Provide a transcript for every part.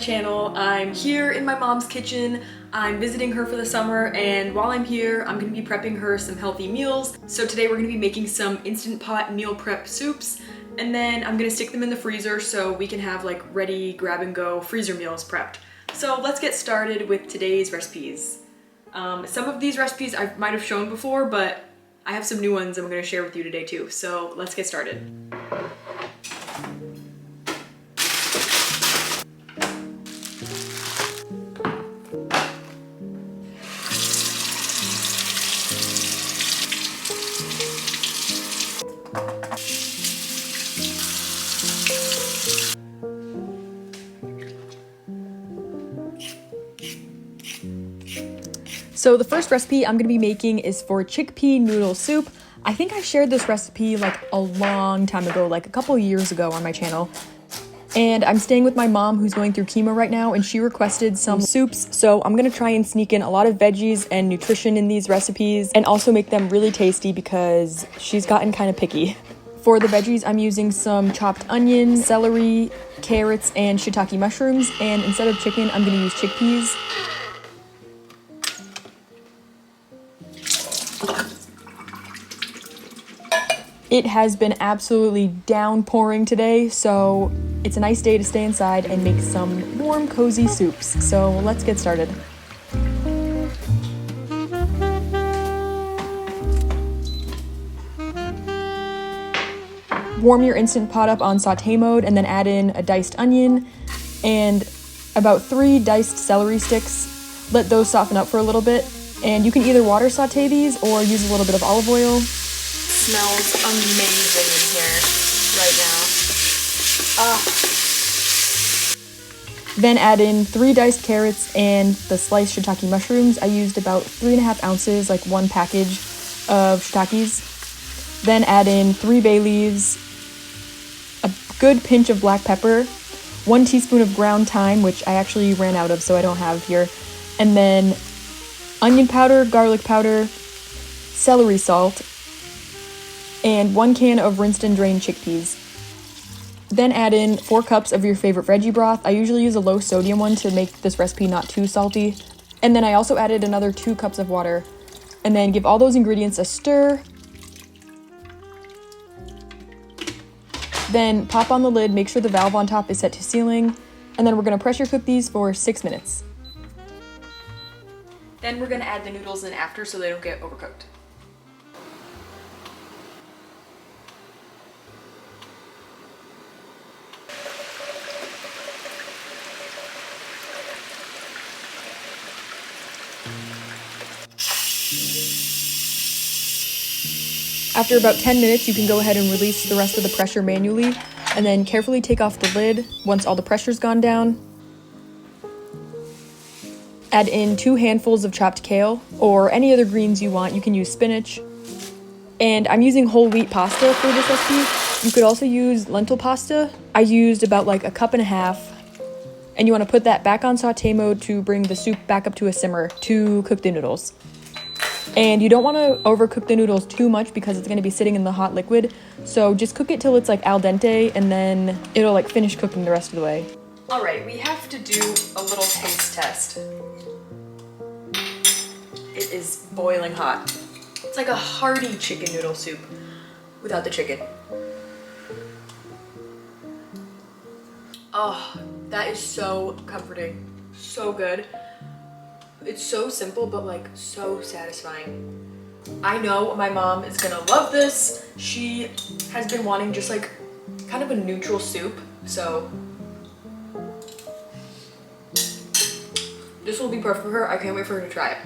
channel. I'm here in my mom's kitchen. I'm visiting her for the summer, and while I'm here, I'm gonna be prepping her some healthy meals. So today we're gonna be making some Instant Pot meal prep soups, and then I'm gonna stick them in the freezer so we can have like ready grab and go freezer meals prepped. So let's get started with today's recipes. Some of these recipes I might have shown before, but I have some new ones I'm gonna share with you today too. So let's get started. So the first recipe I'm gonna be making is for chickpea noodle soup. I think I shared this recipe like a long time ago, like a couple years ago on my channel. And I'm staying with my mom who's going through chemo right now, and she requested some soups. So I'm gonna try and sneak in a lot of veggies and nutrition in these recipes and also make them really tasty because she's gotten kind of picky. For the veggies, I'm using some chopped onion, celery, carrots, and shiitake mushrooms. And instead of chicken, I'm gonna use chickpeas. It has been absolutely downpouring today, so it's a nice day to stay inside and make some warm, cozy soups. So let's get started. Warm your Instant Pot up on saute mode and then add in a diced onion and about 3 diced celery sticks. Let those soften up for a little bit, and you can either water saute these or use a little bit of olive oil. Smells amazing in here right now. Then add in 3 diced carrots and the sliced shiitake mushrooms. I used about 3.5 ounces, like 1 package of shiitakes. Then add in 3 bay leaves, a good pinch of black pepper, 1 teaspoon of ground thyme, which I actually ran out of so I don't have here, and then onion powder, garlic powder, celery salt, and 1 can of rinsed and drained chickpeas. Then add in 4 cups of your favorite veggie broth. I usually use a low sodium one to make this recipe not too salty. And then I also added another 2 cups of water. And then give all those ingredients a stir. Then pop on the lid, make sure the valve on top is set to sealing. And then we're gonna pressure cook these for 6 minutes. Then we're gonna add the noodles in after so they don't get overcooked. After about 10 minutes, you can go ahead and release the rest of the pressure manually, and then carefully take off the lid once all the pressure's gone down. Add in 2 handfuls of chopped kale, or any other greens you want. You can use spinach. And I'm using whole wheat pasta for this recipe. You could also use lentil pasta. I used about like 1.5 cups. And you want to put that back on saute mode to bring the soup back up to a simmer to cook the noodles. And you don't want to overcook the noodles too much because it's going to be sitting in the hot liquid. So just cook it till it's like al dente, and then it'll like finish cooking the rest of the way. All right, we have to do a little taste test. It is boiling hot. It's like a hearty chicken noodle soup without the chicken. Oh, that is so comforting. So good. It's so simple, but like so satisfying. I know my mom is gonna love this. She has been wanting just like kind of a neutral soup, so this will be perfect for her. I can't wait for her to try it.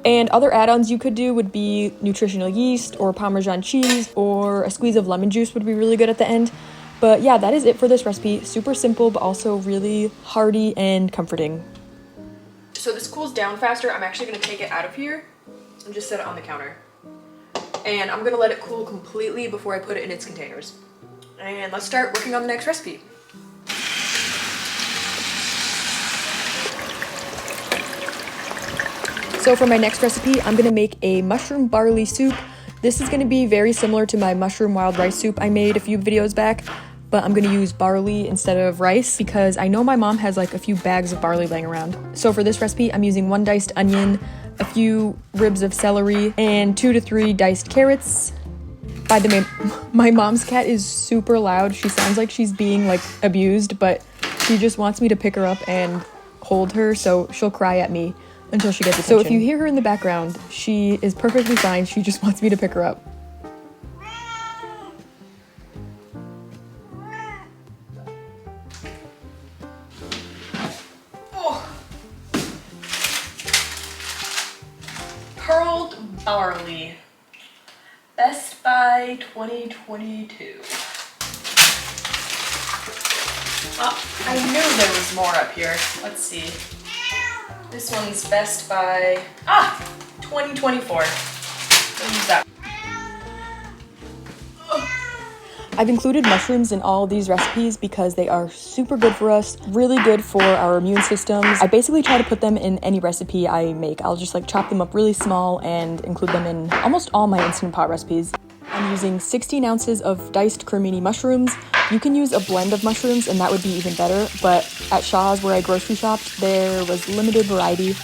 And other add-ons you could do would be nutritional yeast or Parmesan cheese, or a squeeze of lemon juice would be really good at the end. But yeah, that is it for this recipe. Super simple, but also really hearty and comforting. So this cools down faster. I'm actually gonna take it out of here and just set it on the counter. And I'm gonna let it cool completely before I put it in its containers. And let's start working on the next recipe. So for my next recipe, I'm gonna make a mushroom barley soup. This is gonna be very similar to my mushroom wild rice soup I made a few videos back. but I'm gonna use barley instead of rice because I know my mom has like a few bags of barley laying around. So for this recipe, I'm using 1 diced onion, a few ribs of celery, and 2 to 3 diced carrots. By the way, my mom's cat is super loud. She sounds like she's being like abused, but she just wants me to pick her up and hold her, so she'll cry at me until she gets attention. So if you hear her in the background, she is perfectly fine. She just wants me to pick her up. Pearled barley. Best Buy 2022. Oh, I knew there was more up here. Let's see. This one's Best Buy. 2024. We'll use that. I've included mushrooms in all of these recipes because they are super good for us, really good for our immune systems. I basically try to put them in any recipe I make. I'll just like chop them up really small and include them in almost all my Instant Pot recipes. I'm using 16 ounces of diced cremini mushrooms. You can use a blend of mushrooms and that would be even better, but at Shaw's where I grocery shopped, there was limited variety.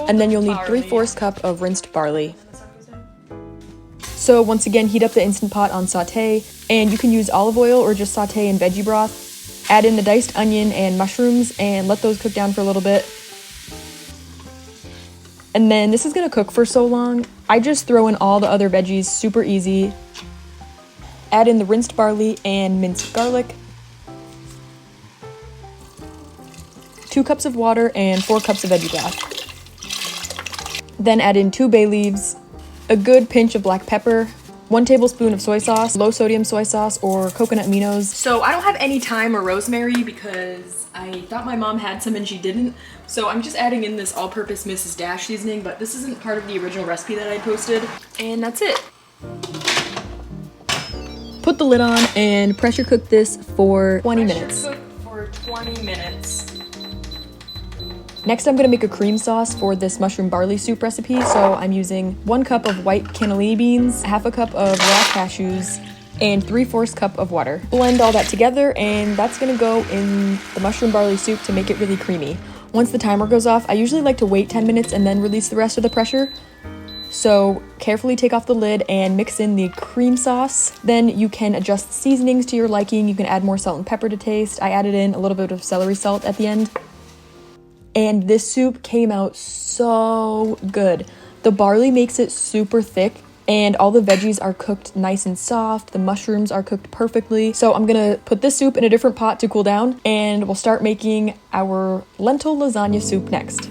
And then you'll need 3/4 cup of rinsed barley. So once again, heat up the Instant Pot on saute, and you can use olive oil or just saute in veggie broth. Add in the diced onion and mushrooms and let those cook down for a little bit. And then this is gonna cook for so long. I just throw in all the other veggies, super easy. Add in the rinsed barley and minced garlic. 2 cups of water and 4 cups of veggie broth. Then add in 2 bay leaves, a good pinch of black pepper, 1 tablespoon of soy sauce, low sodium soy sauce or coconut aminos. So I don't have any thyme or rosemary because I thought my mom had some and she didn't. So I'm just adding in this all-purpose Mrs. Dash seasoning, but this isn't part of the original recipe that I posted. And that's it. Put the lid on and pressure cook this for 20 minutes. Pressure cook for 20 minutes. Next, I'm gonna make a cream sauce for this mushroom barley soup recipe. So I'm using 1 cup of white cannellini beans, half a cup of raw cashews, and 3/4 cup of water. Blend all that together, and that's gonna go in the mushroom barley soup to make it really creamy. Once the timer goes off, I usually like to wait 10 minutes and then release the rest of the pressure. So carefully take off the lid and mix in the cream sauce. Then you can adjust seasonings to your liking. You can add more salt and pepper to taste. I added in a little bit of celery salt at the end. And this soup came out so good. The barley makes it super thick and all the veggies are cooked nice and soft. The mushrooms are cooked perfectly. So I'm gonna put this soup in a different pot to cool down and we'll start making our lentil lasagna soup next.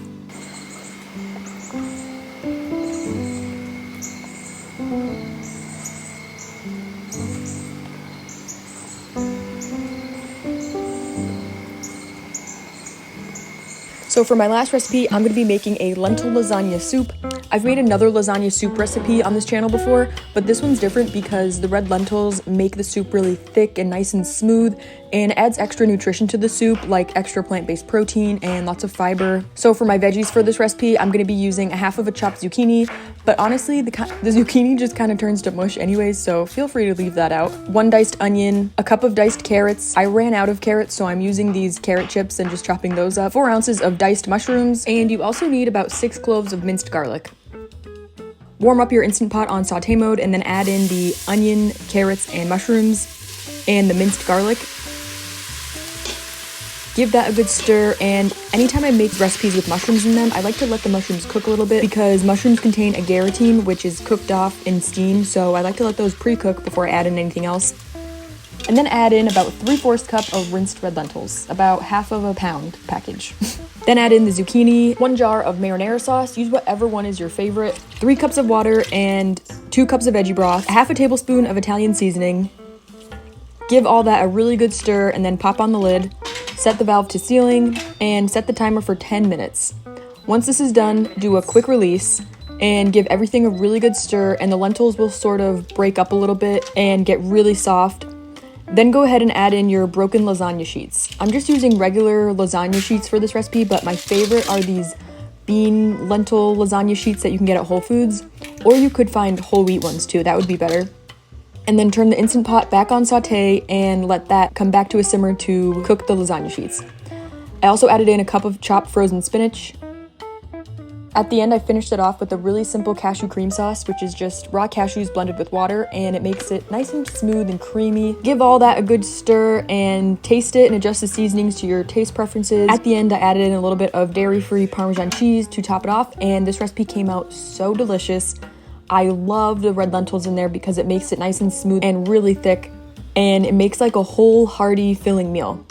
So for my last recipe, I'm gonna be making a lentil lasagna soup. I've made another lasagna soup recipe on this channel before, but this one's different because the red lentils make the soup really thick and nice and smooth and adds extra nutrition to the soup like extra plant-based protein and lots of fiber. So for my veggies for this recipe, I'm gonna be using a half of a chopped zucchini, but honestly, the zucchini just kind of turns to mush anyways, so feel free to leave that out. 1 diced onion, a cup of diced carrots. I ran out of carrots, so I'm using these carrot chips and just chopping those up. 4 ounces of diced mushrooms, and you also need about 6 cloves of minced garlic. Warm up your Instant Pot on saute mode and then add in the onion, carrots, and mushrooms and the minced garlic. Give that a good stir, and anytime I make recipes with mushrooms in them, I like to let the mushrooms cook a little bit because mushrooms contain agarotine, which is cooked off in steam, so I like to let those pre-cook before I add in anything else. And then add in about 3/4 cup of rinsed red lentils, about half of a pound package. Then add in the zucchini, 1 jar of marinara sauce, use whatever one is your favorite, 3 cups of water and 2 cups of veggie broth, half a tablespoon of Italian seasoning. Give all that a really good stir and then pop on the lid, set the valve to sealing, and set the timer for 10 minutes. Once this is done, do a quick release and give everything a really good stir, and the lentils will sort of break up a little bit and get really soft. Then go ahead and add in your broken lasagna sheets. I'm just using regular lasagna sheets for this recipe, but my favorite are these bean lentil lasagna sheets that you can get at Whole Foods, or you could find whole wheat ones too, that would be better. and then turn the Instant Pot back on saute and let that come back to a simmer to cook the lasagna sheets. I also added in a cup of chopped frozen spinach. At the end, I finished it off with a really simple cashew cream sauce, which is just raw cashews blended with water, and it makes it nice and smooth and creamy. Give all that a good stir and taste it and adjust the seasonings to your taste preferences. At the end, I added in a little bit of dairy-free Parmesan cheese to top it off, and this recipe came out so delicious. I love the red lentils in there because it makes it nice and smooth and really thick, and it makes like a whole hearty filling meal.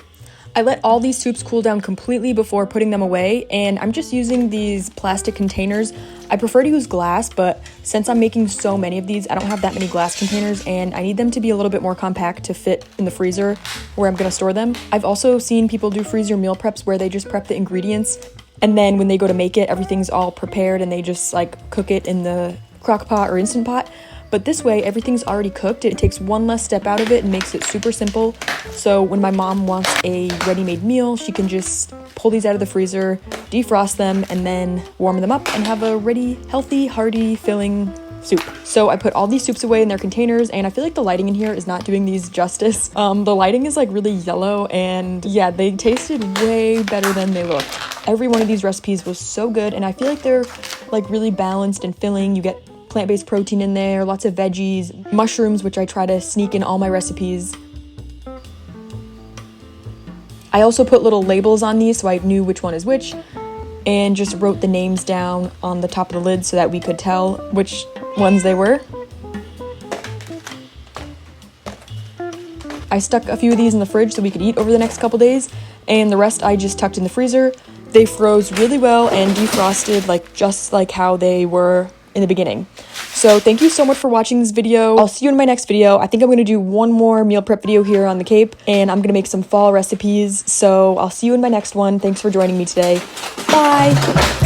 I let all these soups cool down completely before putting them away, and I'm just using these plastic containers. I prefer to use glass, but since I'm making so many of these, I don't have that many glass containers, and I need them to be a little bit more compact to fit in the freezer where I'm gonna store them. I've also seen people do freezer meal preps where they just prep the ingredients, and then when they go to make it, everything's all prepared and they just like cook it in the crock pot or Instant Pot. But this way, everything's already cooked. It takes one less step out of it and makes it super simple. So when my mom wants a ready-made meal, she can just pull these out of the freezer, defrost them, and then warm them up and have a ready, healthy, hearty, filling soup. So I put all these soups away in their containers, and I feel like the lighting in here is not doing these justice. The lighting is like really yellow, and yeah, they tasted way better than they looked. Every one of these recipes was so good, and I feel like they're like really balanced and filling. You get plant-based protein in there, lots of veggies, mushrooms, which I try to sneak in all my recipes. I also put little labels on these so I knew which one is which, and just wrote the names down on the top of the lid so that we could tell which ones they were. I stuck a few of these in the fridge so we could eat over the next couple days, and the rest I just tucked in the freezer. They froze really well and defrosted just like how they were in the beginning. So thank you so much for watching this video. I'll see you in my next video. I think I'm going to do one more meal prep video here on the Cape, and I'm going to make some fall recipes. So I'll see you in my next one. Thanks for joining me today. Bye!